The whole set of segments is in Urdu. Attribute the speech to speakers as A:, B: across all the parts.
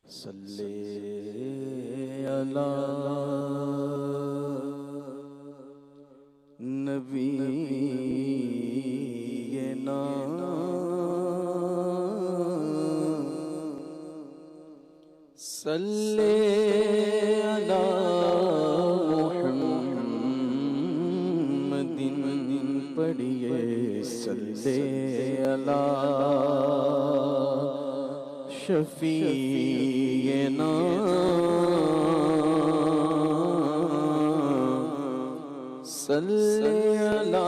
A: صلی علی نبینا صلی علی محمد پڑھیے صلی علی شفیعنا صلی علی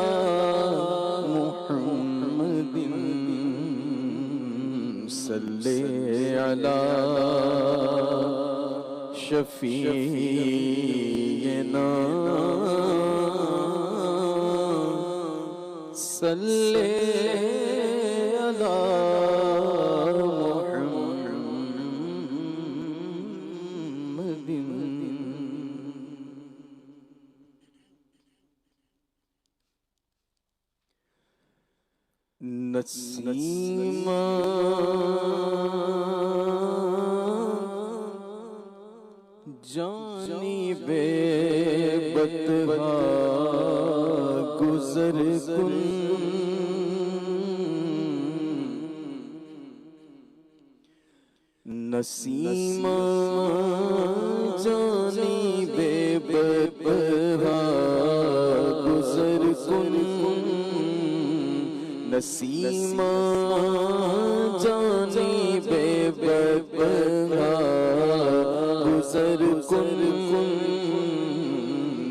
A: محمد صلی علی شفیعنا صلی علی نسیما جانب بطحا گزر کن نسیما جانب بطحا گزر کن نسیما جانب بطحا گزر کن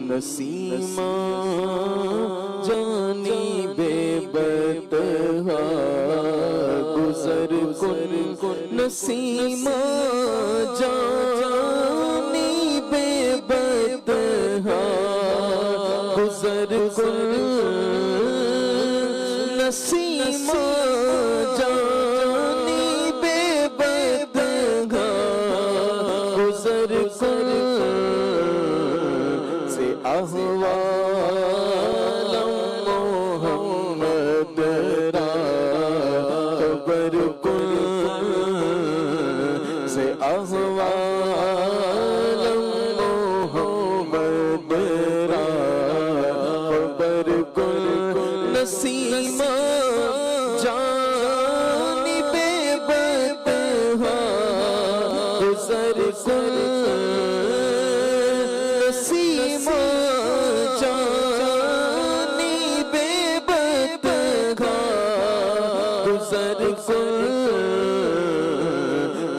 A: نسیما جانب بطحا گزر کن نسیما جانب بطحا گزر کن نسیما جانب بطحا گزر کن سے احوال محمد را خبر کن سے احوال محمد را خبر کن نسیما جانب بطحا گزر کن نسیما جانب بطحا گزر کن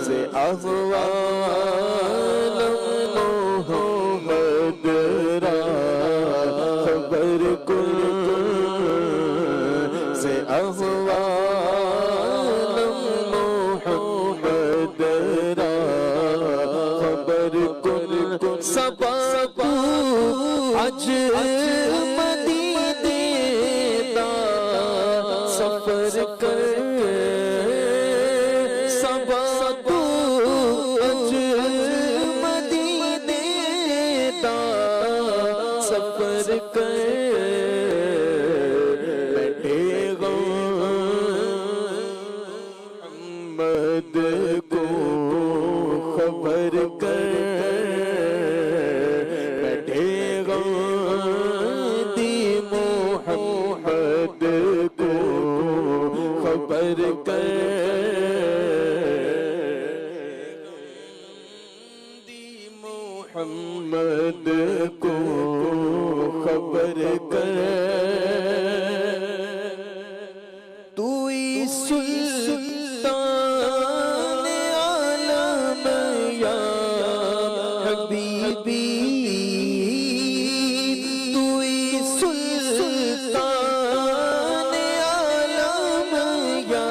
A: سے احوال محمد را خبر کن سے احوال محمد را خبر کن سبق مدینے دا سفر کر سبق مدینے دا سفر کر محمد کو خبر کر بیٹھے غادی محمد کو خبر کر محمد کو خبر کر توئی سلطان عالم یا حبیبی توئی سلطان عالم یا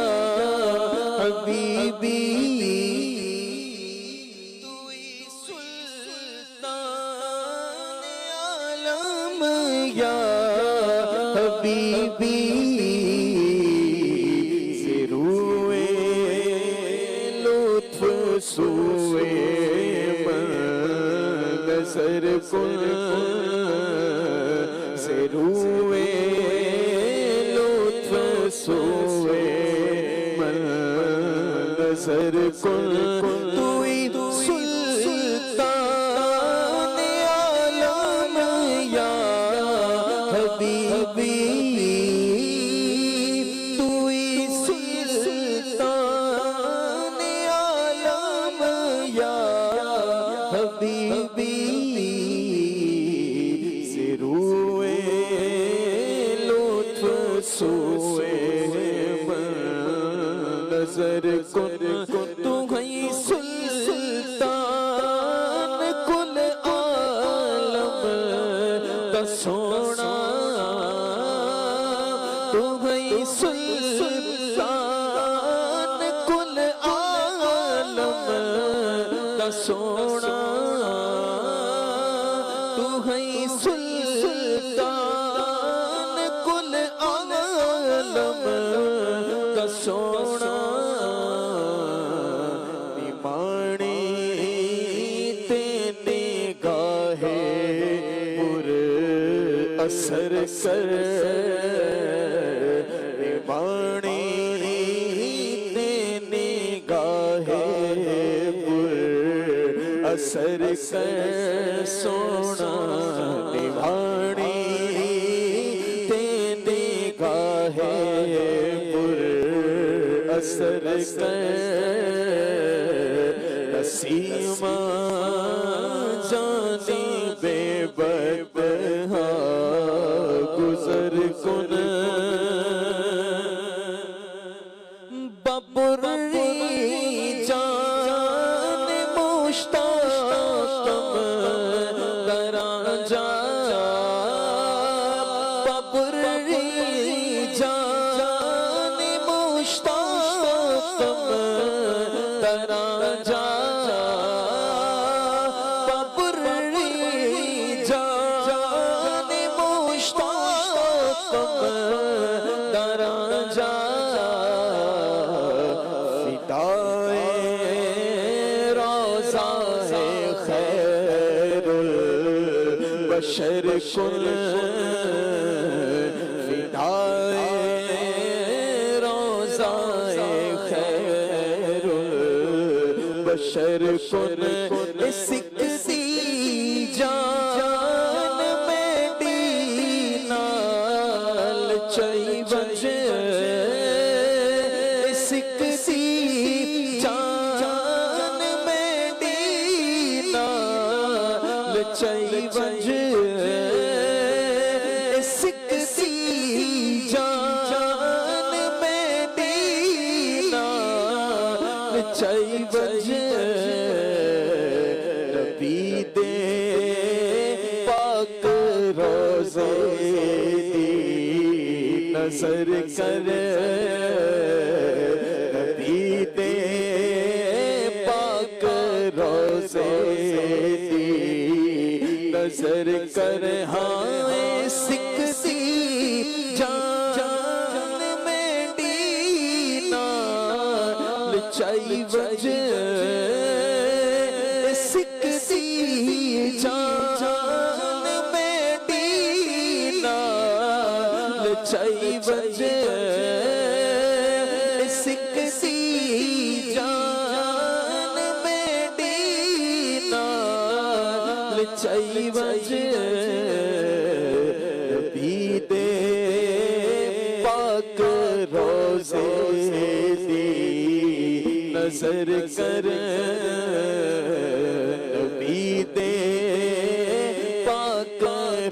A: حبیبی توئی سلطان عالم یا حبیبی سوئے نظر کن سے روئے لطف سوئے نظر کن توئی حبیبی سے روئے لطف سوئے نظر کن تو گئی سلطان کل عالم کا سونا تو گئی سلطان کل عالم کا سونا تو گئی سلطان کل عالم کا سونا نمانی تینے گاہے پر اثر کر نمانی تینے گاہے پر اثر کر سونا نمانی تینے گاہے پر اثر کر نسیمہ جانی بے بدہا گزر کن ببری جان مشتاقم دران جا ببری جان مشتاقم دران جا ببری جان مشتاقم دران جا بشر کن فدائے روضہ خیر البشر کن سکسی جان میں دینال چائی بجے سکسی جان میں دینال چائی بجے سکسی جان میں دینال چائی بجے نبی دے پاک روزے دی نظر کر نبی دے پاک روزے دی نظر کر ہاں سکسی جان میں دینال چائی بجے سکسی جان میں دینال چائی بجے سکسی جان میں دینال چائی بجے نبی دے پاک روزے دی نظر کر نبی دے پاک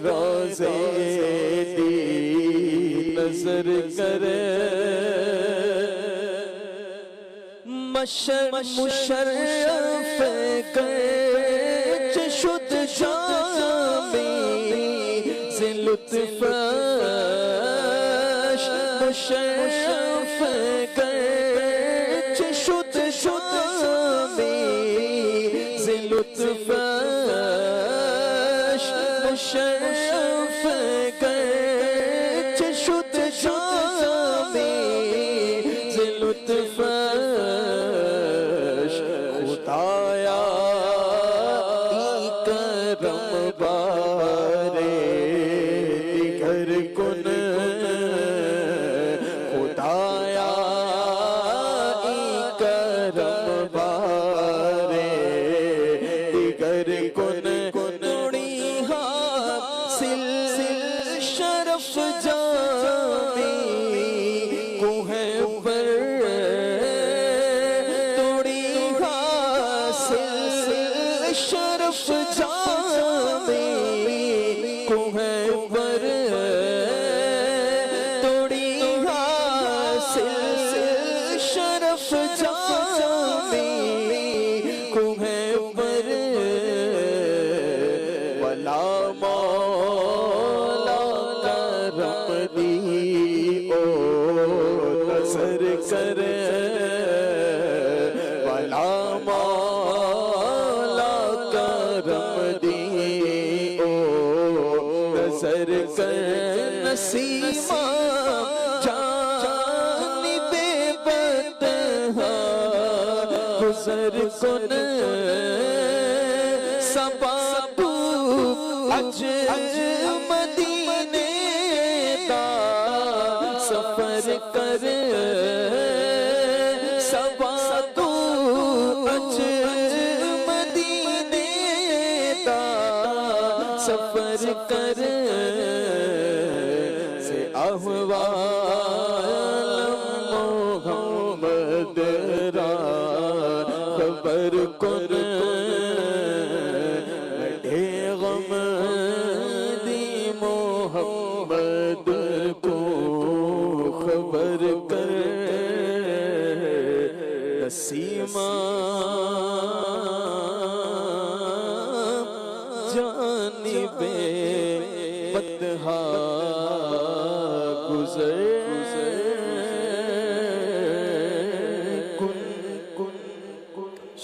A: روزے دی نظر کر مشرف کر شد شامی سے لطف مشرف کر شد شامی سے لطف مشرف کر شد شامی سے لطف خدایا کرم بارے دیگر کن خدایا کرم بارے دیگر کن نوڑی حاصل شرف جامی کوہ پر توڑی حاصل شرف شرف جامی کو ہے پر توڑی حاصل شرف جامی کو ہے پر ولا مولا کرم دی او نظر کرے ولا مولا کرم دی او نظر کر نسیمہ جانب بدہا گزر کن سبابو اج مدینے دا سفر کر سبابو اج مدینے دا سفر کر سے احوال محمد را خبر کن لڑے غم دی محمد کو خبر کر نسیمہ جانب بدہا گزر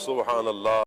B: سبحان اللہ.